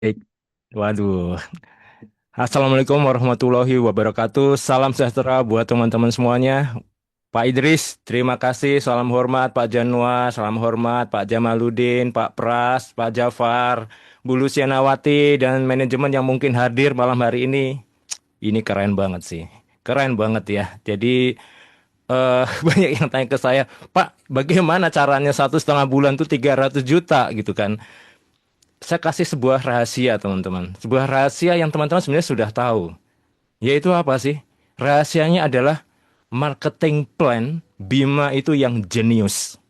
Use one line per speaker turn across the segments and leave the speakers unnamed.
Baik. Waduh. Assalamualaikum warahmatullahi wabarakatuh. Salam sejahtera buat teman-teman semuanya. Pak Idris, terima kasih. Salam hormat Pak Januar, salam hormat Pak Jamaludin, Pak Pras, Pak Jafar, Bu Lucianawati, dan manajemen yang mungkin hadir malam hari ini. Ini keren banget sih. Keren banget ya. Jadi banyak yang tanya ke saya, Pak, bagaimana caranya 1,5 bulan tuh 300 juta gitu kan? Saya kasih sebuah rahasia teman-teman. Sebuah rahasia yang teman-teman sebenarnya sudah tahu. Yaitu apa sih? Rahasianya adalah marketing plan Bima itu yang jenius.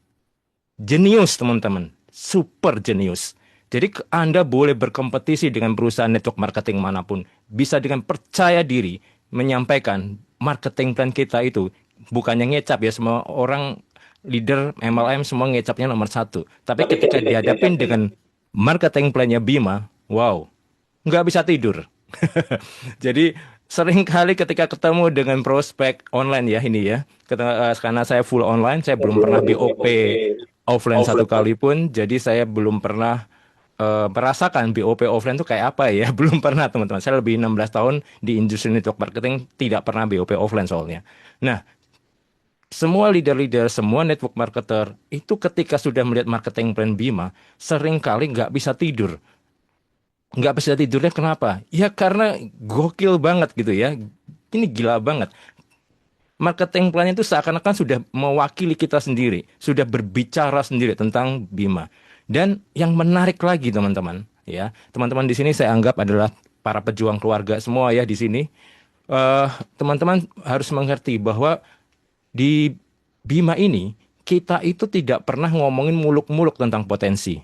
Jenius teman-teman. Super jenius. Jadi Anda boleh berkompetisi dengan perusahaan network marketing manapun. Bisa dengan percaya diri menyampaikan marketing plan kita itu. Bukannya ngecap ya, semua orang leader MLM semua ngecapnya nomor satu. Tapi
Tapi
ketika
ketika
dihadapin
dihadapin
dengan marketing plannya Bima, wow, nggak bisa tidur. Jadi sering kali ketika ketemu dengan prospek online ya ini ya, karena saya full online, saya
saya
belum
belum
pernah
pernah
BOP
BOP
offline satu
offline.
kali pun, jadi saya belum pernah merasakan BOP offline itu kayak apa ya, belum pernah teman-teman. Saya lebih 16 tahun di industri network marketing, tidak pernah BOP offline soalnya. Nah, semua leader-leader, semua network marketer itu ketika sudah melihat marketing plan Bima, seringkali nggak bisa tidur. Nggak bisa tidurnya kenapa? Ya karena gokil banget gitu ya. Ini gila banget. Marketing plan itu seakan-akan sudah mewakili kita sendiri, sudah berbicara sendiri tentang Bima. Dan yang menarik lagi teman-teman, ya, teman-teman di sini saya anggap adalah para pejuang keluarga semua ya di sini. Eh, Teman-teman harus mengerti bahwa di Bima ini kita itu tidak pernah ngomongin muluk-muluk tentang potensi.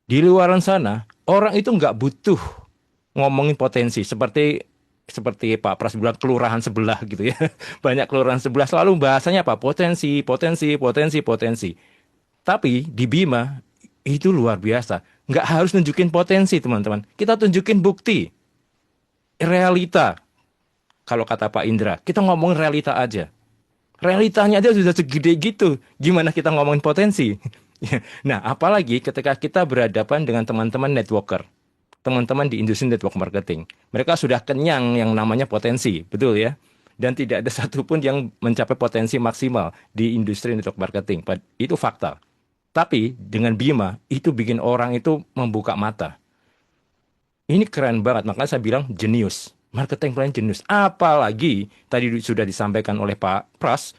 Di luaran sana, orang itu nggak butuh ngomongin potensi seperti seperti Pak Pras bilang kelurahan sebelah gitu ya. Banyak kelurahan sebelah selalu bahasanya apa? Potensi, potensi, potensi, potensi. Tapi di Bima itu luar biasa. Nggak harus nunjukin potensi, teman-teman. Kita tunjukin bukti, realita. Kalau kata Pak Indra, kita ngomongin realita aja. Realitanya aja sudah segede gitu. Gimana kita ngomongin potensi? Nah, apalagi ketika kita berhadapan dengan teman-teman networker, teman-teman di industri network marketing. Mereka sudah kenyang yang namanya potensi, betul ya? Dan tidak ada satupun yang mencapai potensi maksimal di industri network marketing. Itu fakta. Tapi dengan Bima, itu bikin orang itu membuka mata. Ini keren banget, makanya saya bilang jenius. Marketing plan jenius. Apalagi tadi sudah disampaikan oleh Pak Pras,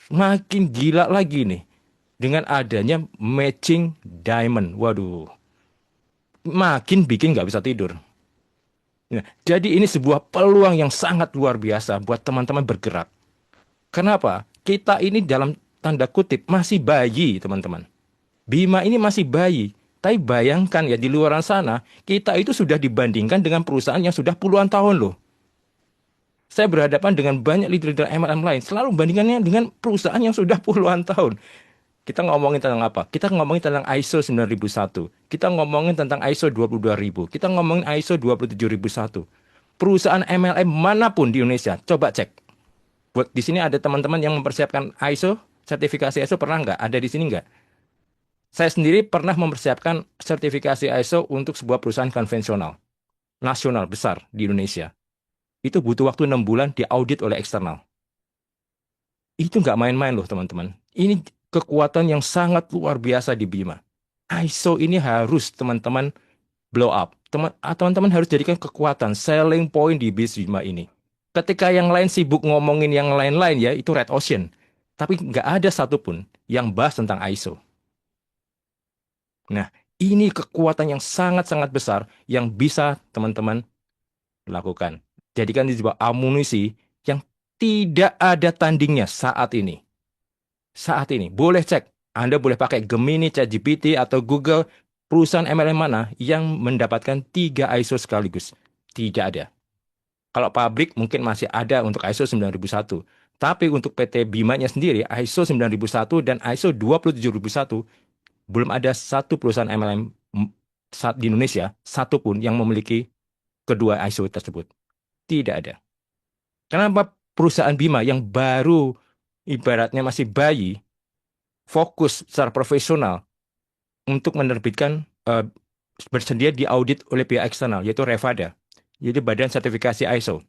makin gila lagi nih dengan adanya matching diamond. Waduh, makin bikin nggak bisa tidur. Nah, jadi ini sebuah peluang yang sangat luar biasa buat teman-teman bergerak. Kenapa? Kita ini dalam tanda kutip masih bayi, teman-teman. Bima ini masih bayi. Tapi bayangkan ya di luar sana, kita itu sudah dibandingkan dengan perusahaan yang sudah puluhan tahun loh. Saya berhadapan dengan banyak leader-leader MLM lain, selalu bandingannya dengan perusahaan yang sudah puluhan tahun. Kita ngomongin tentang apa? Kita ngomongin tentang ISO 9001. Kita ngomongin tentang ISO 22000. Kita ngomongin ISO 27001. Perusahaan MLM manapun di Indonesia, coba cek. Buat di sini ada teman-teman yang mempersiapkan ISO, sertifikasi ISO pernah nggak? Ada di sini nggak? Saya sendiri pernah mempersiapkan sertifikasi ISO untuk sebuah perusahaan konvensional, nasional besar di Indonesia. Itu butuh waktu 6 bulan diaudit oleh eksternal. Itu nggak main-main loh teman-teman. Ini kekuatan yang sangat luar biasa di Bima. ISO ini harus teman-teman blow up. Teman-teman harus jadikan kekuatan selling point di bisnis Bima ini. Ketika yang lain sibuk ngomongin yang lain-lain ya, itu red ocean. Tapi nggak ada satupun yang bahas tentang ISO. Nah, ini kekuatan yang sangat-sangat besar yang bisa teman-teman lakukan. Jadikan ini sebuah amunisi yang tidak ada tandingnya saat ini. Saat ini, boleh cek. Anda boleh pakai Gemini, ChatGPT, atau Google perusahaan MLM mana yang mendapatkan 3 ISO sekaligus. Tidak ada. Kalau pabrik mungkin masih ada untuk ISO 9001. Tapi untuk PT Bimanya sendiri, ISO 9001 dan ISO 27001, belum ada satu perusahaan MLM di Indonesia, satupun yang memiliki kedua ISO tersebut. Tidak ada. Kenapa perusahaan Bima yang baru ibaratnya masih bayi, fokus secara profesional untuk menerbitkan bersedia diaudit oleh pihak eksternal, yaitu Revada, jadi Badan Sertifikasi ISO.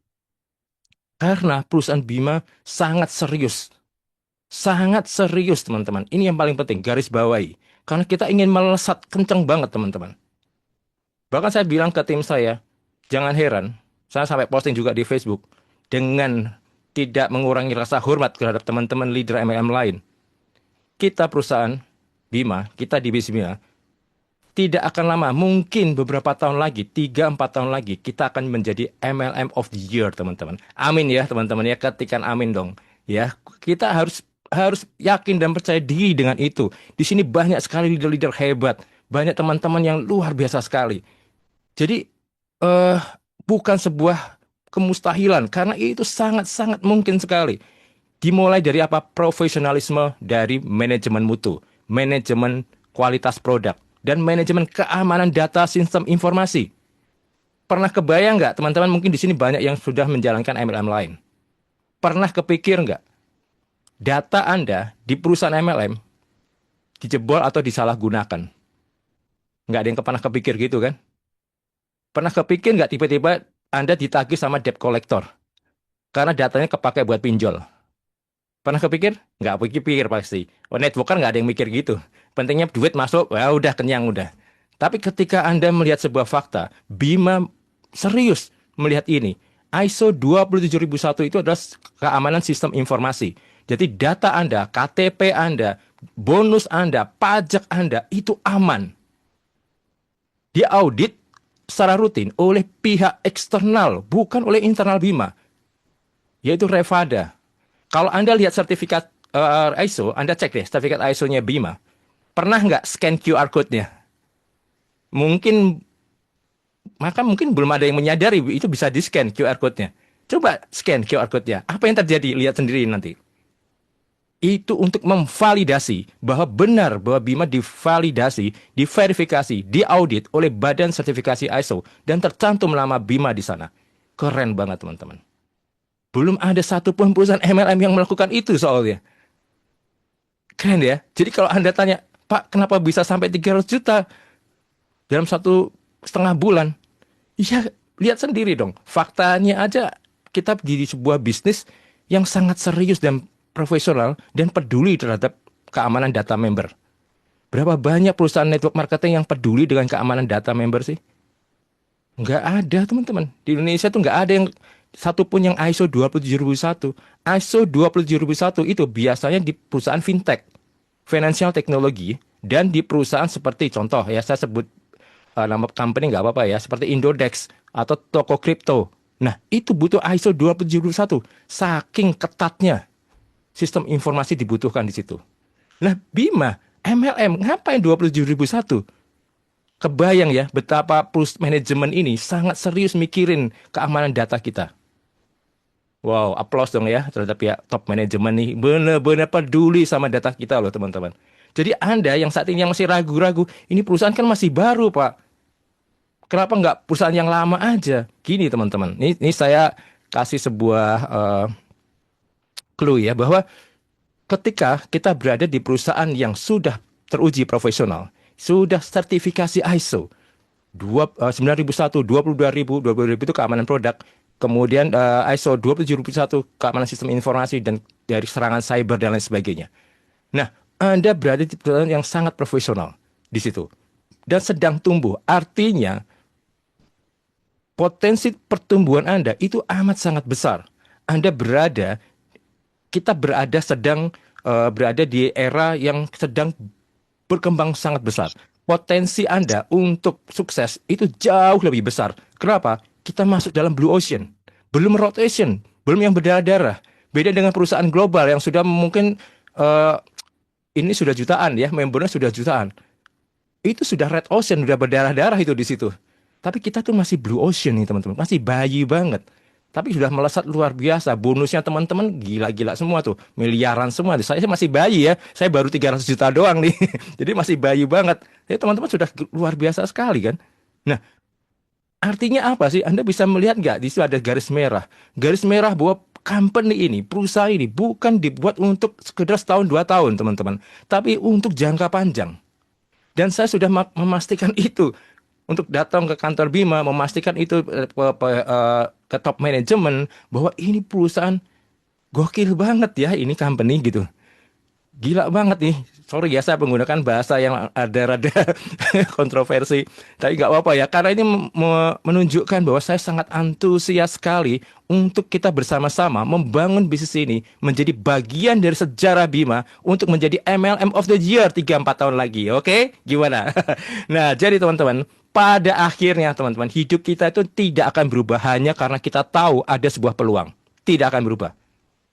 Karena perusahaan Bima sangat serius teman-teman. Ini yang paling penting, garis bawahi. Karena kita ingin melesat kenceng banget teman-teman. Bahkan saya bilang ke tim saya, jangan heran, saya sampai posting juga di Facebook, dengan tidak mengurangi rasa hormat terhadap teman-teman leader MLM lain. Kita perusahaan Bima, kita di Bima, tidak akan lama, mungkin beberapa tahun lagi, 3-4 tahun lagi, kita akan menjadi MLM of the Year, teman-teman. Amin ya, teman-teman ya, ketikan amin dong. Ya, kita harus harus yakin dan percaya diri dengan itu. Di sini banyak sekali leader-leader hebat, banyak teman-teman yang luar biasa sekali. Jadi, eh bukan sebuah kemustahilan, karena itu sangat-sangat mungkin sekali. Dimulai dari apa? Profesionalisme dari manajemen mutu, manajemen kualitas produk, dan manajemen keamanan data sistem informasi. Pernah kebayang nggak, teman-teman, mungkin di sini banyak yang sudah menjalankan MLM lain. Pernah kepikir nggak, data Anda di perusahaan MLM dijebol atau disalahgunakan? Nggak ada yang pernah kepikir gitu kan? Pernah kepikir nggak tiba-tiba Anda ditagih sama debt collector? Karena datanya kepakai buat pinjol. Pernah kepikir? Nggak pikir pasti. Oh, network kan nggak ada yang mikir gitu. Pentingnya duit masuk, ya udah kenyang udah. Tapi ketika Anda melihat sebuah fakta, Bima serius melihat ini. ISO 27001 itu adalah keamanan sistem informasi. Jadi data Anda, KTP Anda, bonus Anda, pajak Anda itu aman. Diaudit secara rutin oleh pihak eksternal, bukan oleh internal Bima, yaitu Revada. Kalau Anda lihat sertifikat ISO, Anda cek deh sertifikat ISO-nya Bima. Pernah nggak scan QR code-nya? Mungkin, mungkin belum ada yang menyadari itu bisa di-scan QR code-nya. Coba scan QR code-nya. Apa yang terjadi? Lihat sendiri nanti. Itu untuk memvalidasi bahwa benar bahwa Bima divalidasi, diverifikasi, diaudit oleh Badan Sertifikasi ISO dan tercantum nama Bima di sana. Keren banget teman-teman. Belum ada satupun perusahaan MLM yang melakukan itu soalnya. Keren ya. Jadi kalau Anda tanya, Pak, kenapa bisa sampai 300 juta dalam 1,5 bulan? Iya, lihat sendiri dong. Faktanya aja, kita di sebuah bisnis yang sangat serius dan profesional dan peduli terhadap keamanan data member. Berapa banyak perusahaan network marketing yang peduli dengan keamanan data member sih? Nggak ada, teman-teman. Di Indonesia tuh nggak ada yang satupun yang ISO 27001. ISO 27001 itu biasanya di perusahaan fintech, financial technology, dan di perusahaan seperti contoh ya, saya sebut nama company nggak apa-apa ya, seperti Indodex atau toko kripto. Nah, itu butuh ISO 27001. Saking ketatnya sistem informasi dibutuhkan di situ. Nah, Bima, MLM, ngapain 27001? Kebayang ya betapa manajemen ini sangat serius mikirin keamanan data kita. Wow, aplaus dong ya terhadap pihak top manajemen nih. Benar-benar peduli sama data kita loh teman-teman. Jadi Anda yang saat ini yang masih ragu-ragu, ini perusahaan kan masih baru Pak. Kenapa nggak perusahaan yang lama aja? Gini teman-teman, ini saya kasih sebuah clue ya, bahwa ketika kita berada di perusahaan yang sudah teruji profesional, sudah sertifikasi ISO 9001, 22.000, 20.000 itu keamanan produk. Kemudian ISO 27001 keamanan sistem informasi dan dari serangan cyber dan lain sebagainya. Nah, Anda berada di perusahaan yang sangat profesional di situ dan sedang tumbuh. Artinya potensi pertumbuhan Anda itu amat sangat besar. Kita sedang berada di era yang sedang berkembang sangat besar. Potensi Anda untuk sukses itu jauh lebih besar. Kenapa? Kita masuk dalam blue ocean. Belum red ocean, belum yang berdarah-darah. Beda dengan perusahaan global yang sudah mungkin ini sudah jutaan ya, membernya sudah jutaan. Itu sudah red ocean, sudah berdarah-darah itu di situ. Tapi kita tuh masih blue ocean nih teman-teman, masih bayi banget. Tapi sudah melesat luar biasa. Bonusnya teman-teman gila-gila semua tuh. Miliaran semua. Saya masih bayi ya. Saya baru 300 juta doang nih. Jadi masih bayi banget. Jadi teman-teman sudah luar biasa sekali kan. Nah, artinya apa sih? Anda bisa melihat nggak? Di situ ada garis merah. Garis merah bahwa company ini, perusahaan ini bukan dibuat untuk sekedar setahun 2 tahun teman-teman. Tapi untuk jangka panjang. Dan saya sudah memastikan itu. untuk datang ke kantor Bima, memastikan itu ke top manajemen bahwa ini perusahaan gokil banget ya, ini company gitu. Gila banget nih. Sorry ya, saya menggunakan bahasa yang ada rada kontroversi. Tapi nggak apa-apa ya, karena ini menunjukkan bahwa saya sangat antusias sekali untuk kita bersama-sama membangun bisnis ini menjadi bagian dari sejarah Bima untuk menjadi MLM of the Year 3-4 tahun lagi. Oke? Gimana? Nah, jadi teman-teman, pada akhirnya teman-teman, hidup kita itu tidak akan berubah hanya karena kita tahu ada sebuah peluang. Tidak akan berubah.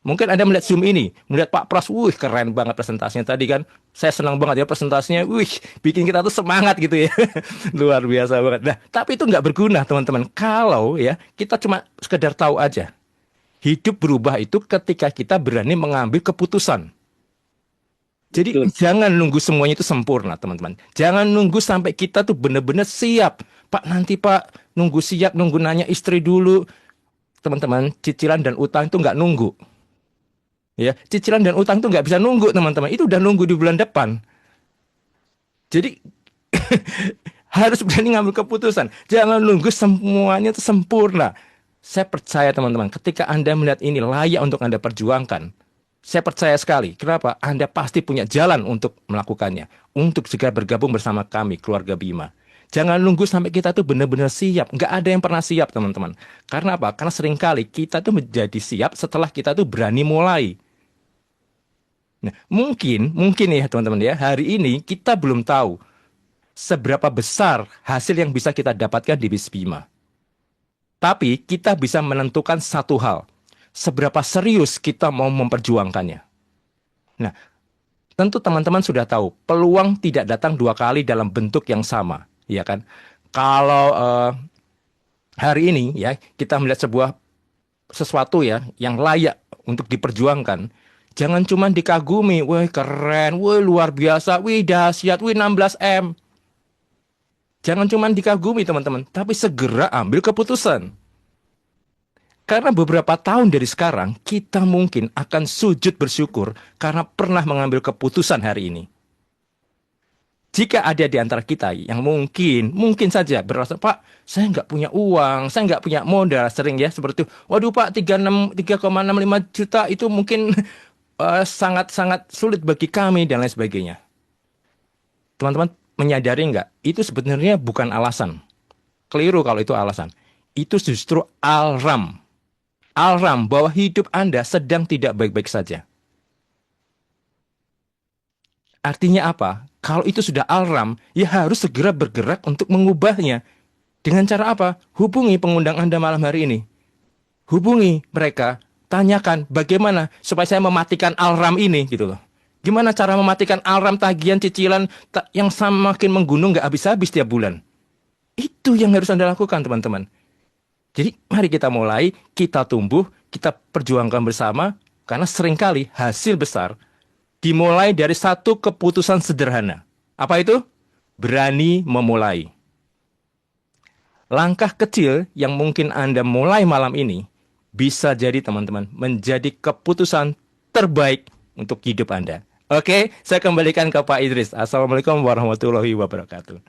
Mungkin Anda melihat Zoom ini, melihat Pak Pras, wih keren banget presentasinya tadi kan. Saya senang banget ya presentasinya, wih bikin kita tuh semangat gitu ya. Luar biasa banget. Nah, tapi itu nggak berguna teman-teman. Kalau ya kita cuma sekedar tahu aja. Hidup berubah itu ketika kita berani mengambil keputusan. Jadi
Betul.
jangan nunggu semuanya itu sempurna teman-teman. Jangan nunggu sampai kita tuh benar-benar siap. Pak nanti Pak nunggu siap, nunggu nanya istri dulu. Teman-teman, cicilan dan utang itu nggak nunggu. Ya, cicilan dan utang tuh nggak bisa nunggu, teman-teman. Itu udah nunggu di bulan depan. Jadi harus berani ngambil keputusan. Jangan nunggu semuanya itu sempurna. Saya percaya, teman-teman, ketika Anda melihat ini layak untuk Anda perjuangkan, saya percaya sekali. Kenapa? Anda pasti punya jalan untuk melakukannya. Untuk segera bergabung bersama kami, keluarga Bima. Jangan nunggu sampai kita tuh benar-benar siap. Nggak ada yang pernah siap, teman-teman. Karena apa? Karena seringkali kita tuh menjadi siap setelah kita tuh berani mulai. Nah, mungkin ya teman-teman ya, hari ini kita belum tahu seberapa besar hasil yang bisa kita dapatkan di bisnis Bima. Tapi kita bisa menentukan satu hal, seberapa serius kita mau memperjuangkannya. Nah, tentu teman-teman sudah tahu, peluang tidak datang dua kali dalam bentuk yang sama, ya kan? Kalau hari ini ya kita melihat sesuatu ya yang layak untuk diperjuangkan. Jangan cuma dikagumi, wih keren, wih luar biasa, wih dahsyat, wih 16M. Jangan cuma dikagumi teman-teman, tapi segera ambil keputusan. Karena beberapa tahun dari sekarang, kita mungkin akan sujud bersyukur karena pernah mengambil keputusan hari ini. Jika ada di antara kita yang mungkin saja berasa, Pak, saya nggak punya uang, saya nggak punya modal, sering ya seperti itu. Waduh Pak, 3,65 juta itu mungkin sangat-sangat sulit bagi kami dan lain sebagainya. Teman-teman menyadari nggak? Itu sebenarnya bukan alasan. Keliru kalau itu alasan. Itu justru alarm. Alarm bahwa hidup Anda sedang tidak baik-baik saja. Artinya apa? Kalau itu sudah alarm, ya harus segera bergerak untuk mengubahnya. Dengan cara apa? Hubungi pengundang Anda malam hari ini. Hubungi mereka, tanyakan bagaimana supaya saya mematikan alarm ini gitu loh. Gimana cara mematikan alarm tagihan cicilan yang semakin menggunung nggak habis-habis tiap bulan. Itu yang harus Anda lakukan teman-teman. Jadi mari kita mulai, kita tumbuh, kita perjuangkan bersama. Karena seringkali hasil besar dimulai dari satu keputusan sederhana. Apa itu? Berani memulai. Langkah kecil yang mungkin Anda mulai malam ini bisa jadi teman-teman menjadi keputusan terbaik untuk hidup Anda. Oke, saya kembalikan ke Pak Idris. Assalamualaikum warahmatullahi wabarakatuh.